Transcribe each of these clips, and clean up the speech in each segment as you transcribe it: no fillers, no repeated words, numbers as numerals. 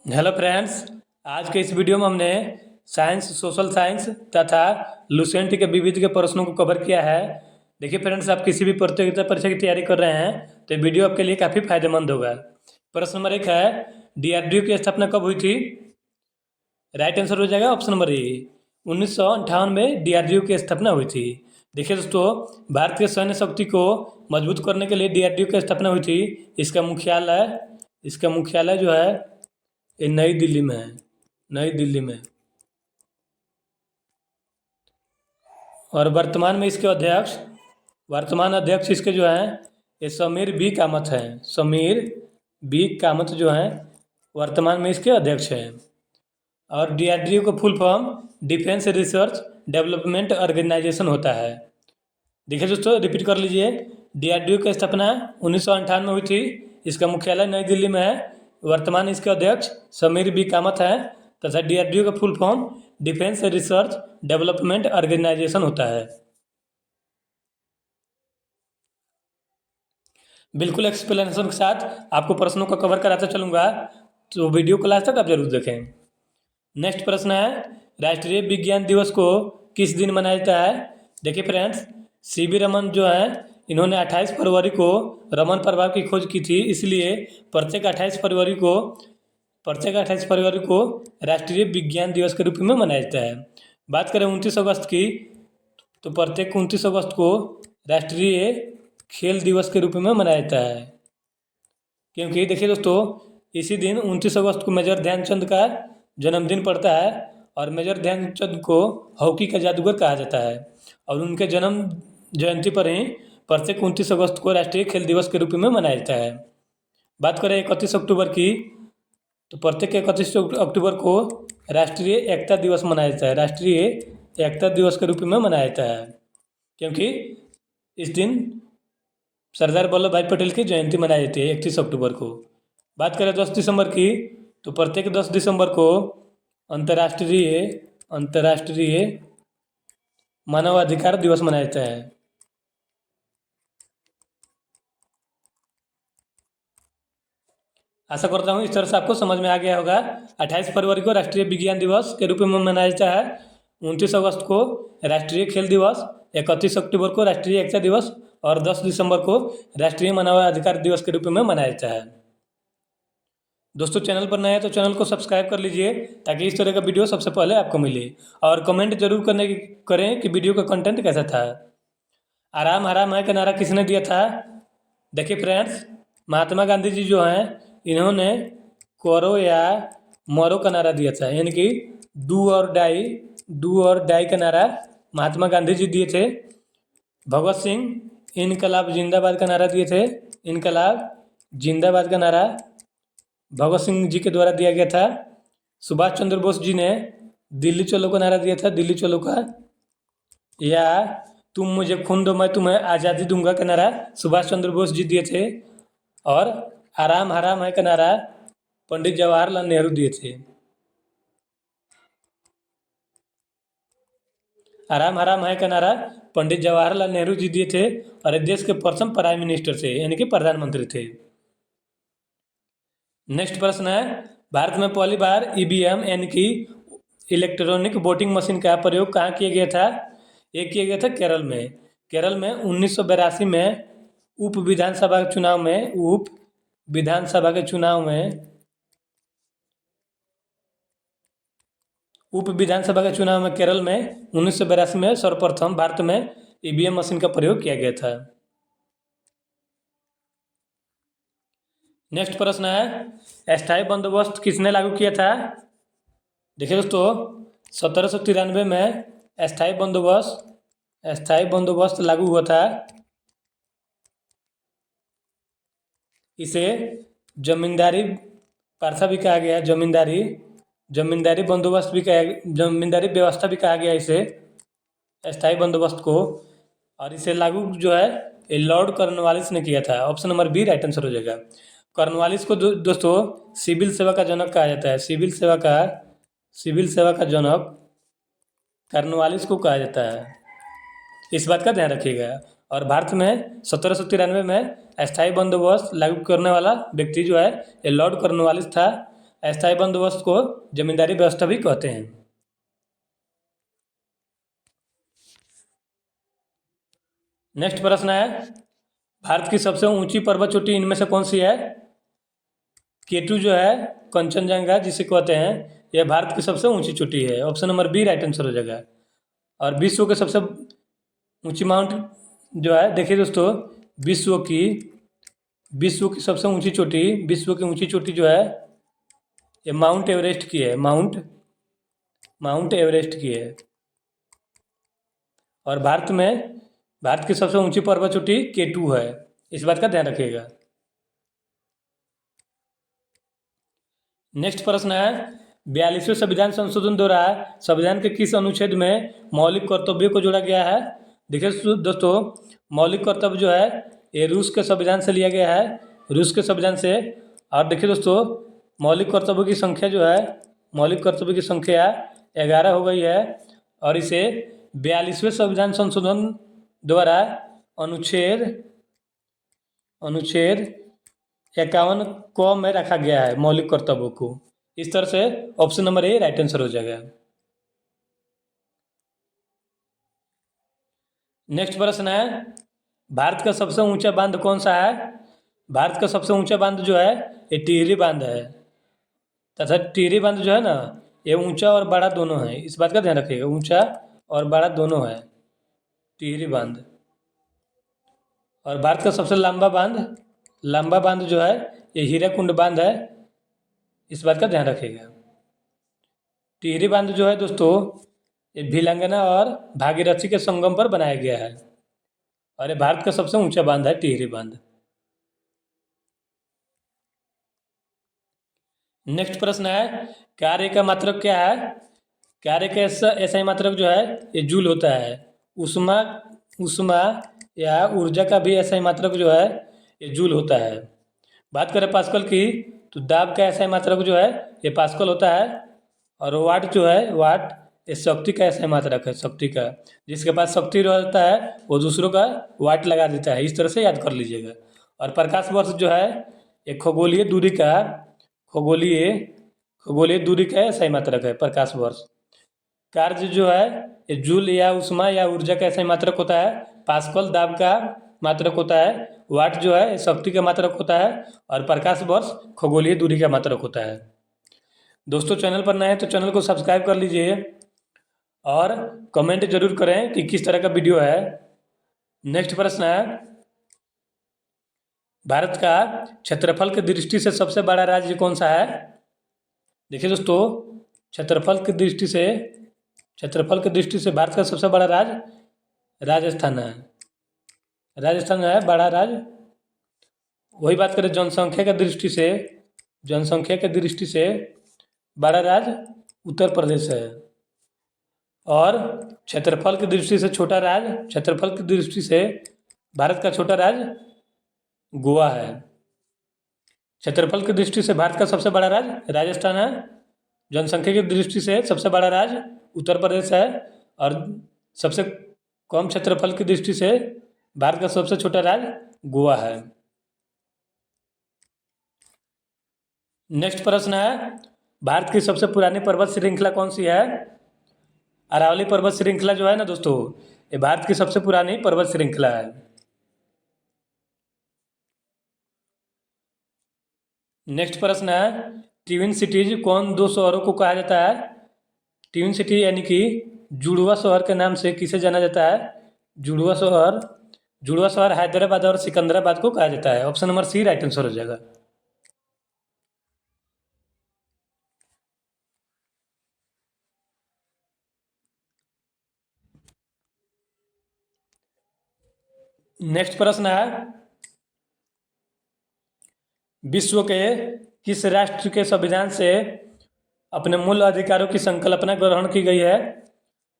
Hello friends. आज के इस वीडियो में हमने साइंस, सोशल साइंस तथा लुसेंट के विविध के प्रश्नों को कवर किया है। देखिए फ्रेंड्स, आप किसी भी प्रतियोगिता परीक्षा की तैयारी कर रहे हैं तो ये वीडियो आपके लिए काफ़ी फायदेमंद होगा। प्रश्न नंबर 1 है, डीआरडीओ की स्थापना कब हुई थी? राइट आंसर हो जाएगा ऑप्शन नंबर ए, 1958 में डीआरडीओ की स्थापना हुई थी। देखिए दोस्तों, भारतीय सैन्य शक्ति को मजबूत करने के लिए डीआरडीओ की स्थापना हुई थी। इसका मुख्यालय जो है ये नई दिल्ली में है, नई दिल्ली में। और वर्तमान अध्यक्ष इसके जो हैं ये समीर बी कामत हैं। समीर बी कामत जो हैं वर्तमान में इसके अध्यक्ष हैं। और डीआरडीओ का full form defence research development organisation होता है। देखिए दोस्तों, रिपीट कर लीजिए। डीआरडीओ की स्थापना 1958 में हुई थी। इसका मुख्यालय नई दिल्ली में है। वर्तमान इसके अध्यक्ष समीर बी कामत हैं तथा डीआरडीओ का full form defence research development organisation होता है। बिल्कुल एक्सप्लेनेशन के साथ आपको प्रश्नों को कवर कराता चलूँगा, तो वीडियो को लास्ट तक आप जरूर देखें। नेक्स्ट प्रश्न है, राष्ट्रीय विज्ञान दिवस को किस दिन मनाया जाता है? देखिए फ्रेंड्स, सीवी रमन जो है इन्होंने 28 फरवरी को रमन प्रभाव की खोज की थी, इसलिए प्रत्येक 28 फरवरी को राष्ट्रीय विज्ञान दिवस के रूप में मनाया जाता है। बात करें 29 अगस्त की, तो प्रत्येक 29 अगस्त को राष्ट्रीय खेल दिवस के रूप में मनाया जाता है। क्योंकि देखिए दोस्तों, इसी दिन 29 अगस्त को मेजर ध्यानचंद का जन्मदिन पड़ता है और मेजर ध्यानचंद को हॉकी का जादूगर कहा जाता है। और उनके जन्म जयंती पर ही प्रत्येक 29 अगस्त को राष्ट्रीय खेल दिवस के रूप में मनाया जाता है। बात करें 31 अक्टूबर की, तो प्रत्येक 31 अक्टूबर को राष्ट्रीय एकता दिवस मनाया जाता है। राष्ट्रीय एकता दिवस के रूप में मनाया जाता है क्योंकि इस दिन सरदार वल्लभ भाई पटेल की जयंती मनाई जाती है 31 अक्टूबर को। बात करें 10 दिसंबर की, तो प्रत्येक 10 दिसंबर को अंतर्राष्ट्रीय मानवाधिकार दिवस मनाया जाता है। आशा करता हूँ इस तरह से आपको समझ में आ गया होगा। 28 फरवरी को राष्ट्रीय विज्ञान दिवस के रूप में मनाया जाता है, 29 अगस्त को राष्ट्रीय खेल दिवस, 31 अक्टूबर को राष्ट्रीय एकता दिवस और 10 दिसंबर को राष्ट्रीय मानवाधिकार दिवस के रूप में मनाया जाता है। दोस्तों, चैनल पर नए हैं तो चैनल को सब्सक्राइब कर लीजिए ताकि इस तरह का वीडियो सबसे पहले आपको मिले। और कमेंट जरूर करें कि वीडियो का कंटेंट कैसा था। आराम हराम है का नारा किसने दिया था? देखिए फ्रेंड्स, महात्मा गांधी जी जो हैं इन्होंने करो या मरो का नारा दिया था, यानी कि डू और डाई का नारा महात्मा गांधी जी दिए थे। भगत सिंह इनकलाब जिंदाबाद का नारा दिए थे। इनकलाब जिंदाबाद का नारा भगत सिंह जी के द्वारा दिया गया था। सुभाष चंद्र बोस जी ने दिल्ली चलो का नारा दिया था, दिल्ली चलो का। या तुम मुझे खून दो मैं तुम्हें आज़ादी दूंगा का नारा सुभाष चंद्र बोस जी दिए थे। और आराम हराम है का नारा पंडित जवाहरलाल नेहरू दिए थे। आराम हराम है का नारा पंडित जवाहरलाल नेहरू जी दिए थे और देश के प्रथम प्राइम मिनिस्टर थे, यानी कि प्रधानमंत्री थे। नेक्स्ट प्रश्न है, भारत में पहली बार ईवीएम यानी कि इलेक्ट्रॉनिक वोटिंग मशीन का प्रयोग कहाँ किया गया था? ये किया गया था केरल में। केरल में 1982 में उप विधानसभा के चुनाव में केरल में 1982 में सर्वप्रथम भारत में ईवीएम मशीन का प्रयोग किया गया था। नेक्स्ट प्रश्न है, अस्थायी बंदोबस्त किसने लागू किया था? देखिए दोस्तों, 1793 में अस्थायी बंदोबस्त लागू हुआ था। इसे जमींदारी प्रथा भी कहा गया, जमींदारी व्यवस्था भी कहा गया इसे, अस्थायी बंदोबस्त को। और इसे लागू जो है ये लॉर्ड कॉर्नवालिस ने किया था। Option number B right answer हो जाएगा। कॉर्नवालिस को दोस्तों सिविल सेवा का जनक कहा जाता है। सिविल सेवा का जनक कॉर्नवालिस को कहा जाता है, इस बात का ध्यान रखिएगा। और भारत में 1793 में अस्थायी बंदोबस्त लागू करने वाला व्यक्ति जो है ये लॉर्ड कॉर्नवालिस था। अस्थायी बंदोबस्त को जमींदारी व्यवस्था भी कहते हैं। नेक्स्ट प्रश्न है, भारत की सबसे ऊंची पर्वत चोटी इनमें से कौन सी है? केटू जो है, कंचनजंगा जिसे कहते हैं, यह भारत की सबसे ऊंची चोटी है। Option number B right answer हो जाएगा। और विश्व के सबसे ऊंची माउंट जो है, देखिए दोस्तों, विश्व की सबसे ऊंची चोटी, विश्व की ऊंची चोटी जो है, ये माउंट एवरेस्ट की है। माउंट एवरेस्ट की है। और भारत की सबसे ऊंची पर्वत चोटी केटू है। इस बात का ध्यान रखिएगा। नेक्स्ट प्रश्न है, 42वें संविधान संशोधन द्वारा संविधान के किस अनुच्छेद में मौलिक कर्तव्यों को जोड़ा गया है? देखिए दोस्तों, मौलिक कर्तव्य जो है ये रूस के संविधान से लिया गया है, रूस के संविधान से। और देखिए दोस्तों, मौलिक कर्तव्यों की संख्या जो है, मौलिक कर्तव्यों की संख्या 11 हो गई है। और इसे 42वें संविधान संशोधन द्वारा अनुच्छेद 51 क में रखा गया है मौलिक कर्तव्यों को। इस तरह से option number A right answer हो जाएगा। नेक्स्ट प्रश्न है, भारत का सबसे ऊंचा बांध कौन सा है? भारत का सबसे ऊंचा बांध जो है ये टिहरी बांध है। तथा टिहरी बांध जो है ना, ये ऊंचा और बड़ा दोनों है। इस बात का ध्यान रखिएगा, ऊंचा और बड़ा दोनों है टिहरी बांध। और भारत का सबसे लंबा बांध जो है ये हीराकुंड बांध है। इस बात का ध्यान रखिएगा। टिहरी बांध जो है दोस्तों, ये भिलंगना और भागीरथी के संगम पर बनाया गया है। और ये भारत का सबसे ऊंचा बांध है टिहरी बांध। नेक्स्ट प्रश्न है, कार्य का मात्रक क्या है? कार्य का ऐसा ही मात्रक जो है ये जूल होता है। उष्मा या ऊर्जा का भी ऐसा ही मात्रक जो है ये जूल होता है। बात करें पास्कल की, तो दाब का ऐसा ही मात्रक जो है ये पास्कल होता है। और वाट जो है, वाट ये शक्ति का ऐसा ही मात्रक है, शक्ति का। जिसके पास शक्ति रहता है वो दूसरों का वाट लगा देता है। इस तरह से याद कर लीजिएगा। और प्रकाश वर्ष जो है ये खगोलीय दूरी का ऐसा ही मात्रक है, प्रकाश वर्ष। कार्य जो है ये जूल या उष्मा या ऊर्जा का ऐसा ही मात्रक होता है। पास्कल दाब का मात्रक होता है। वाट जो है शक्ति का मात्रक होता है। और प्रकाश वर्ष खगोलीय दूरी का मात्रक होता है। दोस्तों, चैनल पर नए हैं तो चैनल को सब्सक्राइब कर लीजिए और कमेंट जरूर करें कि किस तरह का वीडियो है। नेक्स्ट प्रश्न है, भारत का क्षेत्रफल की दृष्टि से सबसे बड़ा राज्य कौन सा है? देखिए दोस्तों, क्षेत्रफल की दृष्टि से भारत का सबसे बड़ा राज्य राजस्थान है। राजस्थान है बड़ा राज्य। वही बात करें जनसंख्या की दृष्टि से बड़ा राज्य उत्तर प्रदेश है। और क्षेत्रफल की दृष्टि से भारत का छोटा राज्य गोवा है। क्षेत्रफल की दृष्टि से भारत का सबसे बड़ा राज्य राजस्थान है। जनसंख्या की दृष्टि से सबसे बड़ा राज्य उत्तर प्रदेश है। और सबसे कम क्षेत्रफल की दृष्टि से भारत का सबसे छोटा राज्य गोवा है। नेक्स्ट प्रश्न है, भारत की सबसे पुरानी पर्वत श्रृंखला कौन सी है? अरावली पर्वत श्रृंखला जो है ना दोस्तों, ये भारत की सबसे पुरानी पर्वत श्रृंखला है। नेक्स्ट प्रश्न है, ट्विन सिटीज कौन दो शहरों को कहा जाता है? ट्विन सिटी यानी कि जुड़वा शहर के नाम से किसे जाना जाता है? जुड़वा शहर हैदराबाद और सिकंदराबाद को कहा जाता है। Option number C right answer हो जाएगा। नेक्स्ट प्रश्न है, विश्व के किस राष्ट्र के संविधान से अपने मूल अधिकारों की संकल्पना ग्रहण की गई है?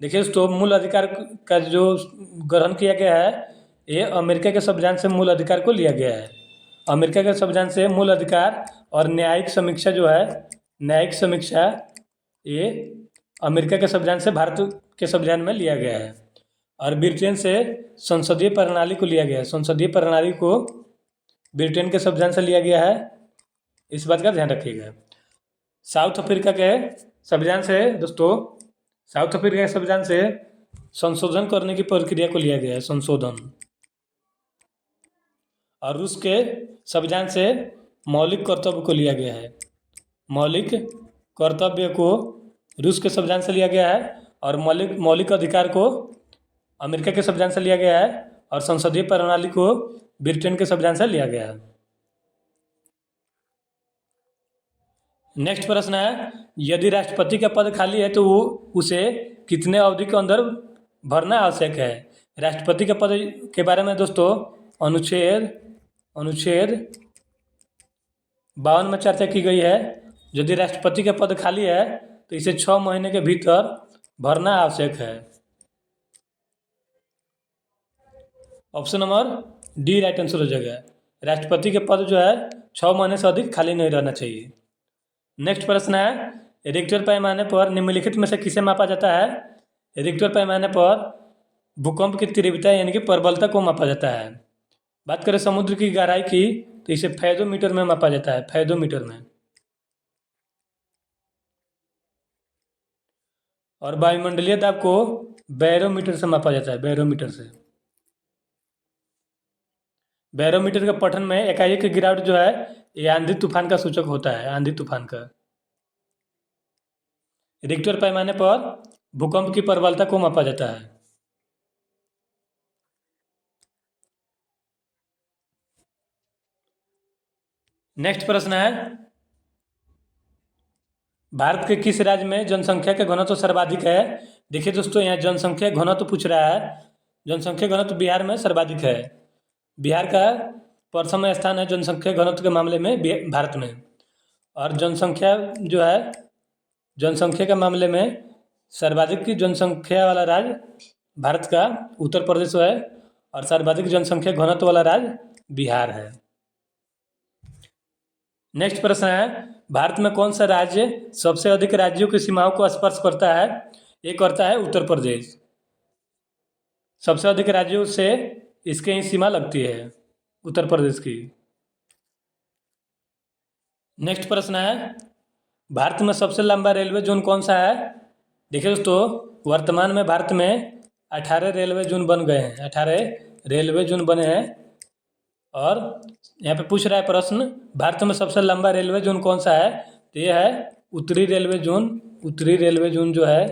देखिए दोस्तों, मूल अधिकार का जो ग्रहण किया गया है ये अमेरिका के संविधान से मूल अधिकार को लिया गया है। अमेरिका के संविधान से मूल अधिकार और न्यायिक समीक्षा जो है, न्यायिक समीक्षा ये अमेरिका के संविधान से भारत के संविधान में लिया गया है। और ब्रिटेन से संसदीय प्रणाली को लिया गया है। संसदीय प्रणाली को ब्रिटेन के संविधान से लिया गया है। इस बात का ध्यान रखिएगा। साउथ अफ्रीका के संविधान से दोस्तों, साउथ अफ्रीका के संविधान से संशोधन करने की प्रक्रिया को लिया गया है, संशोधन। और रूस के संविधान से मौलिक कर्तव्य को लिया गया है। मौलिक कर्तव्य को रूस के संविधान से लिया गया है, और मौलिक मौलिक अधिकार को अमेरिका के संविधान से लिया गया है, और संसदीय प्रणाली को ब्रिटेन के संविधान से लिया गया है। नेक्स्ट प्रश्न है, यदि राष्ट्रपति का पद खाली है तो वो उसे कितने अवधि के अंदर भरना आवश्यक है। राष्ट्रपति के पद के बारे में दोस्तों अनुच्छेद 52 में चर्चा की गई है। यदि राष्ट्रपति का पद खाली है तो इसे 6 महीने के भीतर भरना आवश्यक है। Option number D right answer हो जाएगा। राष्ट्रपति के पद जो है 6 महीने से अधिक खाली नहीं रहना चाहिए। नेक्स्ट प्रश्न है, रिक्टर पैमाने पर निम्नलिखित में से किसे मापा जाता है। रिक्टर पैमाने पर भूकंप की तीव्रता यानी कि प्रबलता को मापा जाता है। बात करें समुद्र की गहराई की तो इसे फैथोमीटर में मापा जाता है, फैथोमीटर में। और वायुमंडलीय दाब को बैरोमीटर से मापा जाता है, बैरोमीटर से। बैरोमीटर के पठन में एकाएक गिरावट जो है ये आंधी तूफान का सूचक होता है, आंधी तूफान का। रिक्टर पैमाने पर भूकंप की प्रबलता को मापा जाता है। नेक्स्ट प्रश्न है, भारत के किस राज्य में जनसंख्या का घनत्व सर्वाधिक है। देखिए दोस्तों, यहाँ जनसंख्या घनत्व पूछ रहा है। जनसंख्या घनत्व बिहार में सर्वाधिक है। बिहार का प्रथम स्थान है जनसंख्या घनत्व के मामले में भारत में। और जनसंख्या जो है, जनसंख्या के मामले में सर्वाधिक की जनसंख्या वाला राज्य भारत का उत्तर प्रदेश है, और सर्वाधिक जनसंख्या घनत्व वाला राज्य बिहार है। नेक्स्ट प्रश्न है, भारत में कौन सा राज्य सबसे अधिक राज्यों की सीमाओं को स्पर्श करता है। ये करता है उत्तर प्रदेश। सबसे अधिक राज्यों से इसके ही सीमा लगती है, उत्तर प्रदेश की। नेक्स्ट प्रश्न है, भारत में सबसे लंबा रेलवे जोन कौन सा है। देखिए दोस्तों, वर्तमान में भारत में 18 रेलवे जोन बन गए हैं, 18 रेलवे जोन बने हैं। और यहाँ पे पूछ रहा है प्रश्न, भारत में सबसे लंबा रेलवे जोन कौन सा है। तो ये है उत्तरी रेलवे जोन। उत्तरी रेलवे जोन जो है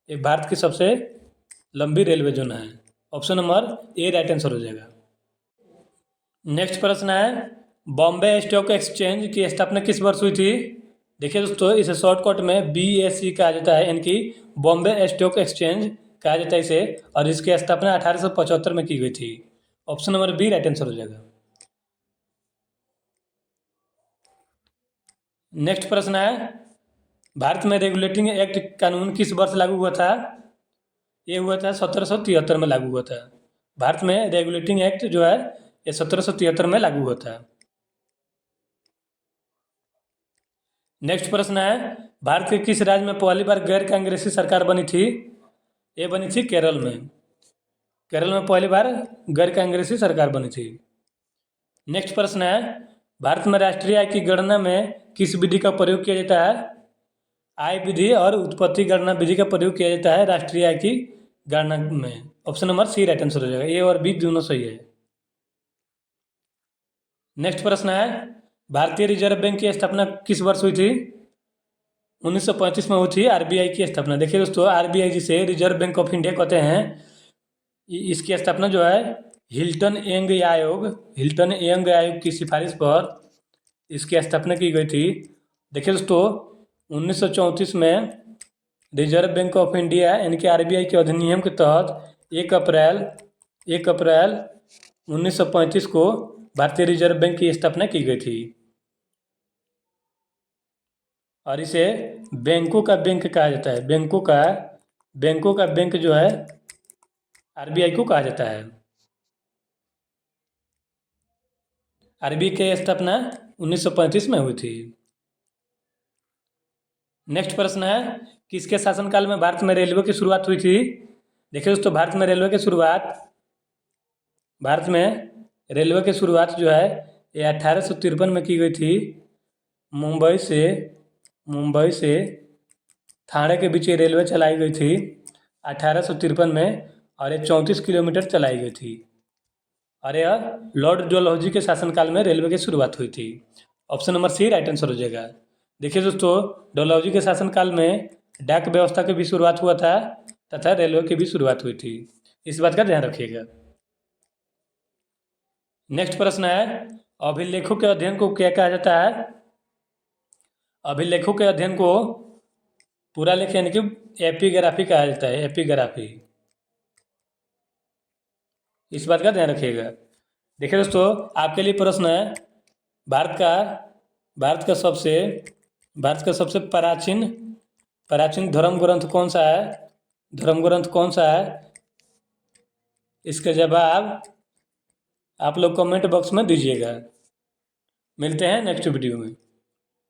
ये भारत की सबसे लंबी रेलवे जोन है। Option number A right answer हो जाएगा। नेक्स्ट प्रश्न है, बॉम्बे स्टॉक एक्सचेंज की स्थापना किस वर्ष हुई थी। देखिए दोस्तों, इसे शॉर्टकट में BSE कहा जाता है, यानी कि बॉम्बे स्टॉक एक्सचेंज कहा जाता है इसे। और इसकी स्थापना 1875 में की गई थी। Option number B right answer हो जाएगा। नेक्स्ट प्रश्न है, भारत में रेगुलेटिंग एक्ट कानून किस वर्ष लागू हुआ था। ये हुआ था 1773 में लागू हुआ था। भारत में रेगुलेटिंग एक्ट जो है ये 1773 में लागू हुआ था। नेक्स्ट प्रश्न है, भारत के किस राज्य में पहली बार गैर कांग्रेसी सरकार बनी थी। ये बनी थी केरल में। केरल में पहली बार गैर कांग्रेसी सरकार बनी थी। नेक्स्ट प्रश्न है, भारत में राष्ट्रीय आय की गणना में किस विधि का प्रयोग किया जाता है। आय विधि और उत्पत्ति गणना विधि का प्रयोग किया जाता है राष्ट्रीय आय की गणना में। Option number C right answer हो जाएगा। ए और बी दोनों सही है। नेक्स्ट प्रश्न है, भारतीय रिजर्व बैंक की स्थापना किस वर्ष हुई थी। 1935 में हुई थी RBI की स्थापना। देखिए दोस्तों, RBI जिसे रिजर्व बैंक ऑफ इंडिया कहते हैं, इसकी स्थापना जो है हिल्टन यंग आयोग की सिफारिश पर इसकी स्थापना की गई थी। देखिए दोस्तों, 1934 में रिजर्व बैंक ऑफ इंडिया यानी कि RBI के अधिनियम के तहत 1 अप्रैल 1935 को भारतीय रिजर्व बैंक की स्थापना की गई थी। और इसे बैंकों का बैंक कहा जाता है। बैंकों का बैंक जो है RBI को कहा जाता है। RBI की स्थापना 1935 में हुई थी। नेक्स्ट प्रश्न है, किसके शासनकाल में भारत में रेलवे की शुरुआत हुई थी। देखिए दोस्तों, भारत में रेलवे की शुरुआत जो है ये 1853 में की गई थी। मुंबई से ठाणे के बीच ये रेलवे चलाई गई थी 1853 में, और ये 34 किलोमीटर चलाई गई थी। और यह लॉर्ड डलहौजी के शासनकाल में रेलवे की शुरुआत हुई थी। Option number C right answer हो जाएगा। देखिए दोस्तों, डलहौजी के शासनकाल में डाक व्यवस्था की भी शुरुआत हुआ था तथा रेलवे की भी शुरुआत हुई थी। इस बात का ध्यान रखिएगा। नेक्स्ट प्रश्न है, अभिलेखों के अध्ययन को क्या कहा जाता है? अभिलेखों के अध्ययन को पूरा लेख यानी कि एपिग्राफी कहा जाता है, एपिग्राफी। इस बात का ध्यान रखिएगा। देखिए दोस्तों, आपके लिए प्रश्न है, भारत का सबसे प्राचीन धर्म ग्रंथ कौन सा है? धर्म ग्रंथ कौन सा है? इसका जवाब आप लोग कमेंट बॉक्स में दीजिएगा। मिलते हैं नेक्स्ट वीडियो में।